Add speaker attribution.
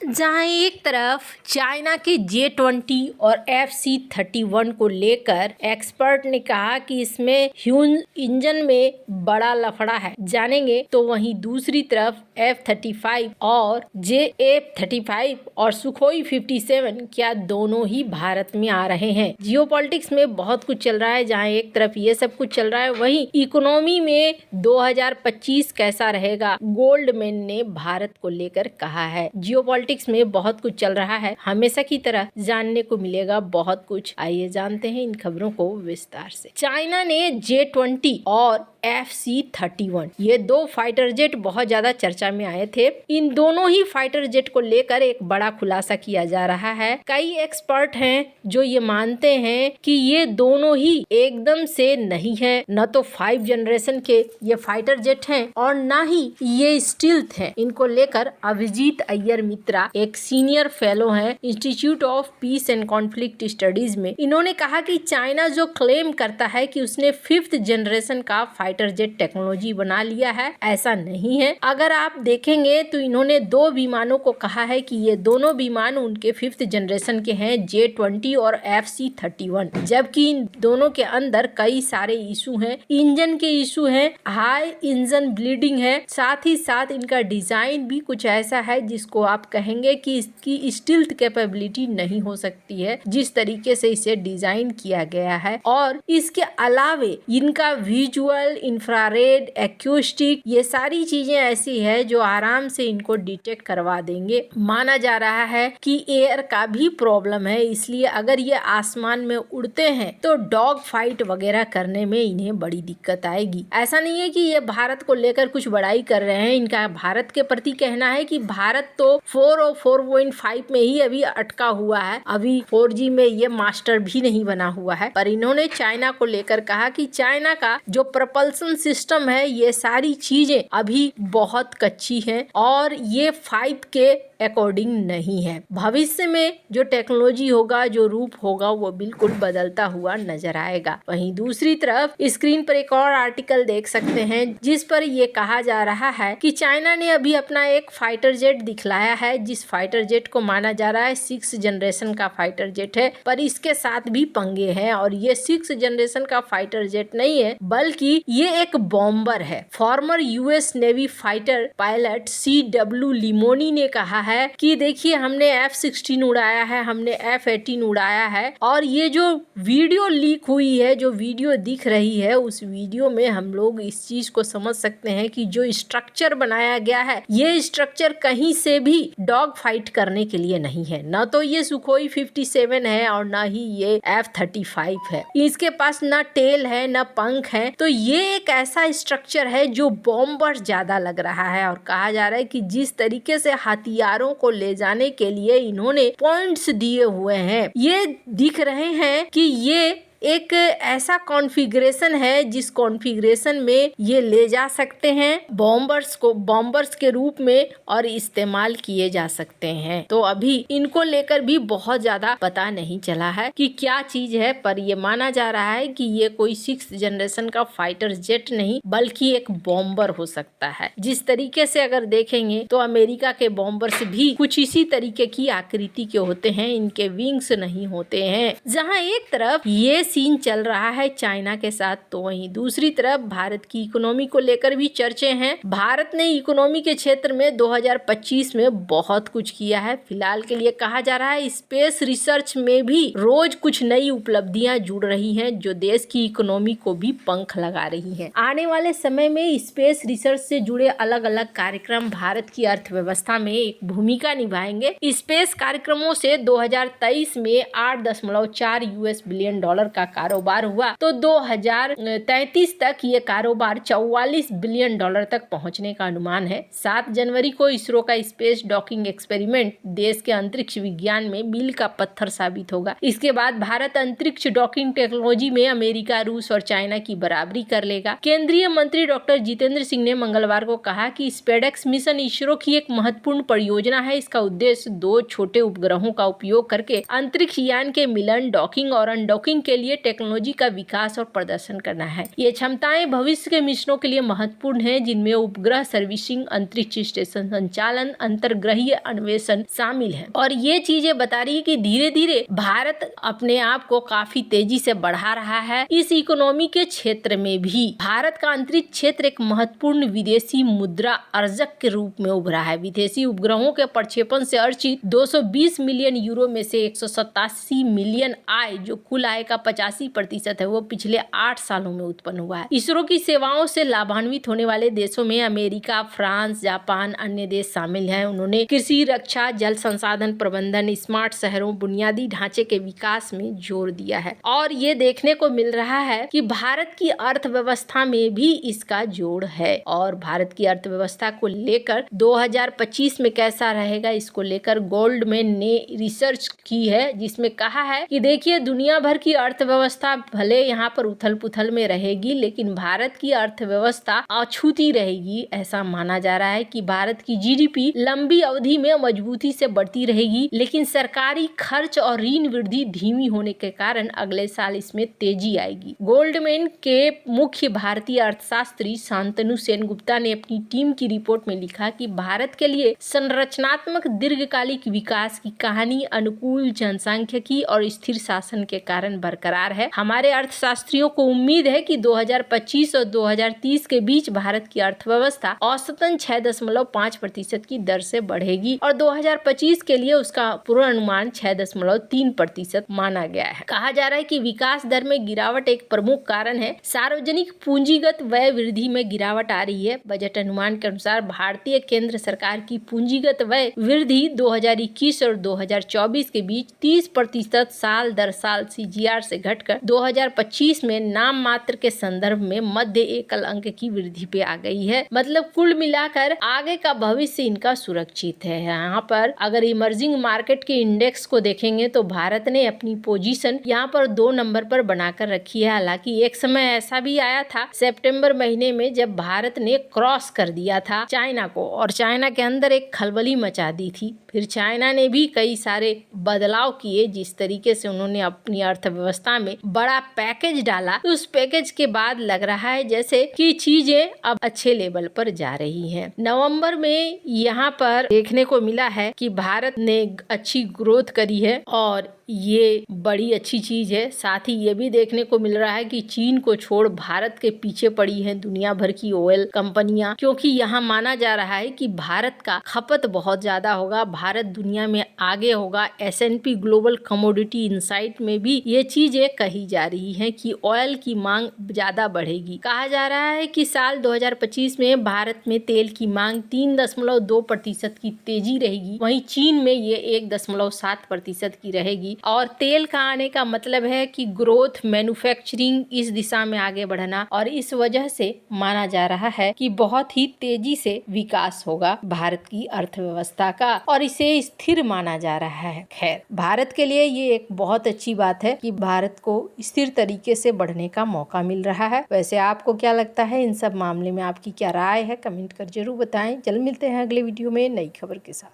Speaker 1: जहां एक तरफ चाइना के J20 और FC-31 को लेकर एक्सपर्ट ने कहा कि इसमें ह्यून इंजन में बड़ा लफड़ा है जानेंगे, तो वहीं दूसरी तरफ F-35 और JF-35 और सुखोई 57 क्या दोनों ही भारत में आ रहे हैं। जियोपॉलिटिक्स में बहुत कुछ चल रहा है। जहां एक तरफ ये सब कुछ चल रहा है, वहीं इकोनॉमी में 2025 कैसा रहेगा, गोल्डमैन ने भारत को लेकर कहा है। जियोपॉलिटिक्स में बहुत कुछ चल रहा है, हमेशा की तरह जानने को मिलेगा बहुत कुछ। आइए जानते हैं इन खबरों को विस्तार से। चाइना ने J20 और FC-31 ये दो फाइटर जेट बहुत ज्यादा चर्चा में आए थे। इन दोनों ही फाइटर जेट को लेकर एक बड़ा खुलासा किया जा रहा है। कई एक्सपर्ट हैं जो ये मानते हैं कि ये दोनों ही एकदम से नहीं है, न तो 5 जनरेशन के ये फाइटर जेट हैं और न ही ये स्टील्थ हैं। इनको लेकर अभिजीत अय्यर मित्रा एक सीनियर फेलो हैं institute of peace and conflict studies में। इन्होंने कहा कि चाइना जो क्लेम करता है कि उसने 5th जनरेशन का फाइटर जेट टेक्नोलॉजी बना लिया है, ऐसा नहीं है। अगर आप देखेंगे तो इन्होंने 2 विमानों को कहा है कि ये दोनों विमान उनके 5th जनरेशन के हैं, J20 और FC-31, जबकि इन दोनों के अंदर कई सारे इशू हैं। इंजन के इशू हैं, हाई इंजन ब्लीडिंग है, साथ ही साथ इनका डिजाइन भी कुछ ऐसा है जिसको आप कहेंगे कि इसकी स्टील्थ कैपेबिलिटी नहीं हो सकती है जिस तरीके से इसे डिजाइन किया गया है। और इसके अलावे इनका विजुअल, इंफ्रारेड, एक्यूस्टिक, ये सारी चीजें ऐसी है जो आराम से इनको डिटेक्ट करवा देंगे। माना जा रहा है कि एयर का भी प्रॉब्लम है, इसलिए अगर ये आसमान में उड़ते हैं तो डॉग फाइट वगैरह करने में इन्हें बड़ी दिक्कत आएगी। ऐसा नहीं है कि ये भारत को लेकर कुछ बड़ाई कर रहे हैं। इनका भारत के प्रति कहना है कि भारत तो 4 और 4.5 में ही अभी अटका हुआ है, अभी 4G में ये मास्टर भी नहीं बना हुआ है। पर इन्होंने चाइना को लेकर कहा कि चाइना का जो प्रपल्सन सिस्टम है, ये सारी चीजें अभी बहुत कच्ची हैं और ये 5 के अकॉर्डिंग नहीं है। भविष्य में जो टेक्नोलॉजी होगा, जो रूप होगा, वो बिल्कुल बदलता हुआ नजर आएगा। वहीं दूसरी तरफ स्क्रीन पर एक और आर्टिकल देख सकते हैं जिस पर ये कहा जा रहा है कि चाइना ने अभी अपना एक फाइटर जेट दिखलाया है, जिस फाइटर जेट को माना जा रहा है 6th जनरेशन का फाइटर जेट है, पर इसके साथ भी पंगे हैं। और ये 6th जनरेशन का फाइटर जेट नहीं है, बल्कि ये एक बॉम्बर है। Farmer US navy fighter pilot CW लिमोनी ने कहा है कि देखिए, हमने F-16 उड़ाया है, हमने F-18 उड़ाया है, और ये जो वीडियो लीक हुई है, जो वीडियो दिख रही है, उस वीडियो में हम लोग इस चीज को समझ सकते हैं कि जो स्ट्रक्चर बनाया गया है, ये स्ट्रक्चर कहीं से भी डॉग फाइट करने के लिए नहीं है। न तो ये सुखोई 57 है और न ही ये F-35 है। इसके पास न टेल है न पंख है, तो ये एक ऐसा स्ट्रक्चर है जो बॉम्बर ज्यादा लग रहा है। और कहा जा रहा है कि जिस तरीके से हथियारों को ले जाने के लिए इन्होंने पॉइंट्स दिए हुए हैं, ये दिख रहे हैं कि ये एक ऐसा कॉन्फ़िगरेशन है जिस कॉन्फ़िगरेशन में ये ले जा सकते हैं बॉम्बर्स को, बॉम्बर्स के रूप में, और इस्तेमाल किए जा सकते हैं। तो अभी इनको लेकर भी बहुत ज्यादा पता नहीं चला है कि क्या चीज है, पर ये माना जा रहा है कि ये कोई 6th जनरेशन का फाइटर जेट नहीं बल्कि एक बॉम्बर हो सकता है। जिस तरीके से अगर देखेंगे तो अमेरिका के बॉम्बर्स भी कुछ इसी तरीके की आकृति के होते हैं, इनके विंग्स नहीं होते हैं। जहाँ एक तरफ ये सीन चल रहा है चाइना के साथ, तो वहीं दूसरी तरफ भारत की इकोनॉमी को लेकर भी चर्चे हैं। भारत ने इकोनॉमी के क्षेत्र में 2025 में बहुत कुछ किया है। फिलहाल के लिए कहा जा रहा है स्पेस रिसर्च में भी रोज कुछ नई उपलब्धियां जुड़ रही हैं जो देश की इकोनॉमी को भी पंख लगा रही हैं। आने वाले समय में स्पेस रिसर्च से जुड़े अलग अलग कार्यक्रम भारत की अर्थव्यवस्था में एक भूमिका निभाएंगे। स्पेस कार्यक्रमों से 2023 में $8.4 बिलियन का कारोबार हुआ, तो 2033 तक ये कारोबार $44 बिलियन तक पहुंचने का अनुमान है। 7 जनवरी को इसरो का स्पेस डॉकिंग एक्सपेरिमेंट देश के अंतरिक्ष विज्ञान में मील का पत्थर साबित होगा। इसके बाद भारत अंतरिक्ष डॉकिंग टेक्नोलॉजी में अमेरिका, रूस और चाइना की बराबरी कर लेगा। केंद्रीय मंत्री डॉक्टर जितेंद्र सिंह ने मंगलवार को कहा कि स्पेडेक्स मिशन इसरो की एक महत्वपूर्ण परियोजना है। इसका उद्देश्य 2 छोटे उपग्रहों का उपयोग करके अंतरिक्ष यान के मिलन, डॉकिंग और अनडॉकिंग के लिए लिए टेक्नोलॉजी का विकास और प्रदर्शन करना है। ये क्षमताएं भविष्य के मिशनों के लिए महत्वपूर्ण हैं, जिनमें उपग्रह सर्विसिंग, अंतरिक्ष स्टेशन संचालन, अंतर्ग्रहीय अन्वेषण शामिल है। और ये चीजें बता रही है कि धीरे धीरे भारत अपने आप को काफी तेजी से बढ़ा रहा है। इस इकोनॉमी के क्षेत्र में भी भारत का अंतरिक्ष क्षेत्र एक महत्वपूर्ण विदेशी मुद्रा अर्जक के रूप में उभरा है। विदेशी उपग्रहों के प्रक्षेपण से अर्जित 220 मिलियन यूरो में से 187 मिलियन आय, जो कुल आय का 85% है, वो पिछले 8 सालों में उत्पन्न हुआ है। इसरो की सेवाओं से लाभान्वित होने वाले देशों में अमेरिका, फ्रांस, जापान, अन्य देश शामिल हैं। उन्होंने कृषि, रक्षा, जल संसाधन प्रबंधन, स्मार्ट शहरों, बुनियादी ढांचे के विकास में जोर दिया है। और ये देखने को मिल रहा है कि भारत की अर्थव्यवस्था में भी इसका जोड़ है। और भारत की अर्थव्यवस्था को लेकर 2025 में कैसा रहेगा, इसको लेकर गोल्डमैन ने रिसर्च की है, जिसमें कहा है कि देखिए, दुनिया भर की अर्थव्यवस्था भले यहाँ पर उथल पुथल में रहेगी, लेकिन भारत की अर्थव्यवस्था अछूती रहेगी। ऐसा माना जा रहा है कि भारत की जीडीपी लंबी अवधि में मजबूती से बढ़ती रहेगी, लेकिन सरकारी खर्च और ऋण वृद्धि धीमी होने के कारण अगले साल इसमें तेजी आएगी। गोल्डमैन के मुख्य भारतीय अर्थशास्त्री शांतनु सेनगुप्ता ने अपनी टीम की रिपोर्ट में लिखा कि भारत के लिए संरचनात्मक दीर्घकालिक विकास की कहानी अनुकूल जनसांख्यिकी और स्थिर शासन के कारण बरकरार है। हमारे अर्थशास्त्रियों को उम्मीद है कि 2025 और 2030 के बीच भारत की अर्थव्यवस्था औसतन 6.5% की दर से बढ़ेगी और 2025 के लिए उसका पूर्वानुमान 6.3% माना गया है। कहा जा रहा है कि विकास दर में गिरावट एक प्रमुख कारण है। सार्वजनिक पूंजीगत व्यय वृद्धि में गिरावट आ रही है। बजट अनुमान के अनुसार भारतीय केंद्र सरकार की पूंजीगत व्यय वृद्धि 2021 और 2024 के बीच 30% साल दर साल सीजीआर से घटकर 2025 में नाम मात्र के संदर्भ में मध्य एकल अंक की वृद्धि पे आ गई है। मतलब कुल मिलाकर आगे का भविष्य इनका सुरक्षित है। यहाँ पर अगर इमर्जिंग मार्केट के इंडेक्स को देखेंगे तो भारत ने अपनी पोजीशन यहाँ पर 2 नंबर पर बनाकर रखी है। हालांकि एक समय ऐसा भी आया था सितंबर महीने में, जब भारत ने क्रॉस कर दिया था चाइना को और चाइना के अंदर एक खलबली मचा दी थी। फिर चाइना ने भी कई सारे बदलाव किए, जिस तरीके से उन्होंने अपनी अर्थव्यवस्था में बड़ा पैकेज डाला, उस पैकेज के बाद लग रहा है जैसे कि चीजें अब अच्छे लेवल पर जा रही हैं। नवंबर में यहाँ पर देखने को मिला है कि भारत ने अच्छी ग्रोथ करी है और ये बड़ी अच्छी चीज है। साथ ही ये भी देखने को मिल रहा है कि चीन को छोड़ भारत के पीछे पड़ी है दुनिया भर की ऑयल कंपनियां, क्योंकि यहाँ माना जा रहा है कि भारत का खपत बहुत ज्यादा होगा, भारत दुनिया में आगे होगा। S&P ग्लोबल कमोडिटी इनसाइट में भी ये चीजें कही जा रही हैं कि ऑयल की मांग ज्यादा बढ़ेगी। कहा जा रहा है कि साल 2025 में भारत में तेल की मांग 3.2% की तेजी रहेगी, वहीं चीन में ये 1.7% की रहेगी। और तेल का आने का मतलब है कि ग्रोथ, मैन्युफैक्चरिंग इस दिशा में आगे बढ़ना, और इस वजह से माना जा रहा है कि बहुत ही तेजी से विकास होगा भारत की अर्थव्यवस्था का और इसे स्थिर माना जा रहा है। खैर, भारत के लिए ये एक बहुत अच्छी बात है कि भारत को स्थिर तरीके से बढ़ने का मौका मिल रहा है। वैसे आपको क्या लगता है इन सब मामले में, आपकी क्या राय है, कमेंट कर जरूर बताएं। जल्द मिलते हैं अगले वीडियो में नई खबर के साथ।